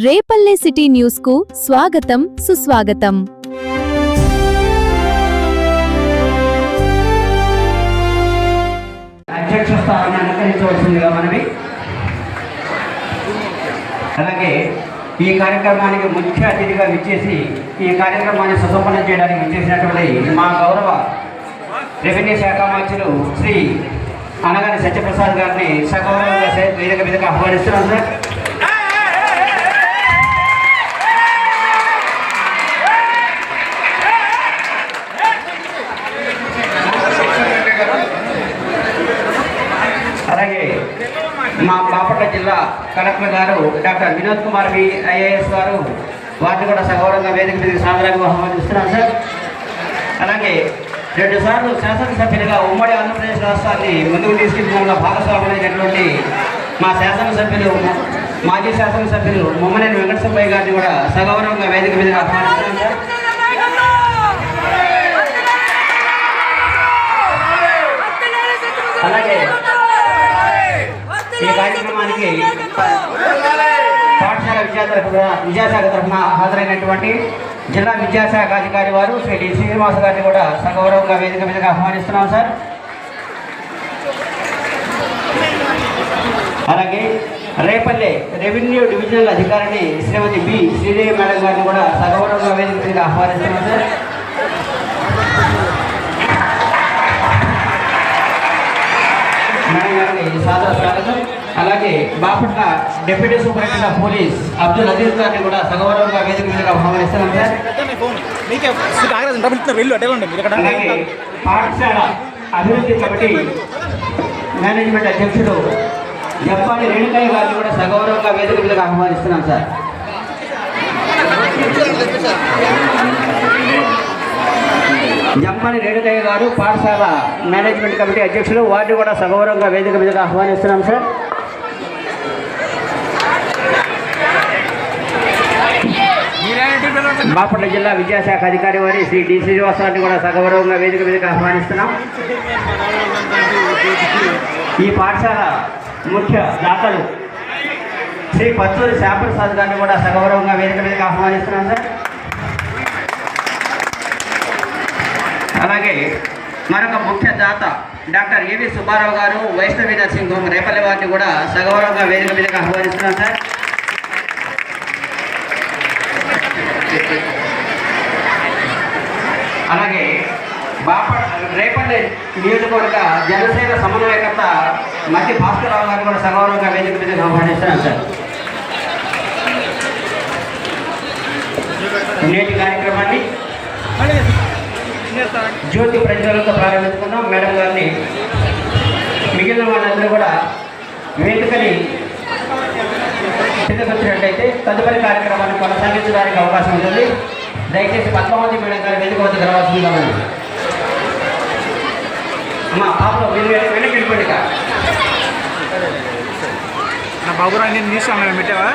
Repalle city news కు స్వాగతం సుస్వాగతం. అధ్యక్ష స్థానాన్ని అలంకరించవలసిందిగా మనవి. అలాగే ఈ కార్యక్రమానికి ముఖ్య అతిథిగా విచ్చేసి ఈ కార్యక్రమాన్ని సుసంపన్నం చేయడానికి విచ్చేసినటువంటి మా గౌరవ రెవెన్యూ శాఖ మంత్రులు శ్రీ అనగాని సత్యప్రసాద్ గారిని సగౌరవంగా వేదిక మీదకి ఆహ్వానిస్తున్నాం సార్. అలాగే మా బాపట్ల జిల్లా కలెక్టర్ గారు డాక్టర్ వినోద్ కుమార్ వి ఐఏఎస్ గారు వారిని కూడా సగౌరవంగా వేదిక మీదకి సాదరంగా ఆహ్వానిస్తున్నాం సార్. అలాగే 2 సార్లు శాసనసభ్యులుగా ఉమ్మడి ఆంధ్రప్రదేశ్ రాష్ట్రాన్ని ముందుకు తీసుకెళ్లిన భాగస్వాములైనటువంటి మా శాసనసభ్యులు మాజీ శాసనసభ్యులు ముమ్మనేని వెంకట సుబ్బయ్య గారిని కూడా సగౌరవంగా వేదిక మీదకి ఆహ్వానిస్తున్నాం సార్. అలాగే ఈ కార్యక్రమానికి పాఠశాల విద్యాశాఖ తరఫున హాజరైనటువంటి జిల్లా విద్యాశాఖ అధికారి వారు శ్రీ డి శ్రీనివాస గారిని కూడా సగౌరవంగా వేదిక మీదకి ఆహ్వానిస్తున్నాం సార్. అలాగే రేపల్లె రెవెన్యూ డివిజనల్ అధికారిని శ్రీమతి బి శ్రీదేవి మేడం గారిని కూడా సగౌరవంగా వేదిక మీదకి ఆహ్వానిస్తున్నాం సార్. మేడం గారిని సాదర స్వాగతం. అలాగే Bapatla deputy superintendent of police Abdul Aziz గారిని కూడా సగౌరవంగా వేదిక మీదకి ఆహ్వానిస్తున్నాం సార్. అలాగే పాఠశాల అభివృద్ధి కమిటీ మేనేజ్మెంట్ అధ్యక్షుడు జప్పాని రేణుకయ్య గారిని కూడా సగౌరవంగా వేదిక మీదకి ఆహ్వానిస్తున్నాం సార్. జమ్మని రేణుకయ్య గారు పాఠశాల మేనేజ్మెంట్ కమిటీ అధ్యక్షులు వారిని కూడా సగౌరవంగా వేదిక మీదకి ఆహ్వానిస్తున్నాం సార్. బాపట్ల జిల్లా విద్యాశాఖ అధికారి వారి శ్రీ డి శ్రీనివాసరావుని కూడా సగౌరవంగా వేదిక మీదకి ఆహ్వానిస్తున్నాం. ఈ పాఠశాల ముఖ్య దాతలు శ్రీ పచ్చూరి శ్యామప్రసాద్ గారిని కూడా సగౌరవంగా వేదిక మీదకి ఆహ్వానిస్తున్నాం సార్. అలాగే మరొక ముఖ్య దాత డాక్టర్ ఏవి సుబ్బారావు గారు వైష్ణవి నర్సింగ్ హోమ్ రేపల్లి వారిని కూడా సగౌరవంగా వేదిక మీదకి ఆహ్వానిస్తున్నాం సార్. అలాగే రేపల్లి నియోజకవర్గ జనసేన సమన్వయకర్త మధ్య భాస్కరరావు గారిని కూడా సగౌరవంగా వేదిక మీదకి ఆహ్వానిస్తున్నాం సార్. నేటి కార్యక్రమాన్ని జ్యోతి ప్రజ్వలతో ప్రారంభించుకున్నాం. మేడం గారిని మిగిలిన వాళ్ళందరూ కూడా వేదికని సిద్ధపరిచినట్లయితే తదుపరి కార్యక్రమాన్ని కొనసాగించడానికి అవకాశం ఉంటుంది. దయచేసి పద్మావతి మేడం గారి వేదిక వద్దకు రావాల్సిందిగా ఉంది. అమ్మా పాపలో వెనక్కి వెళ్ళిపోయింది. బాబురావు నేను న్యూస్ పెట్టావా?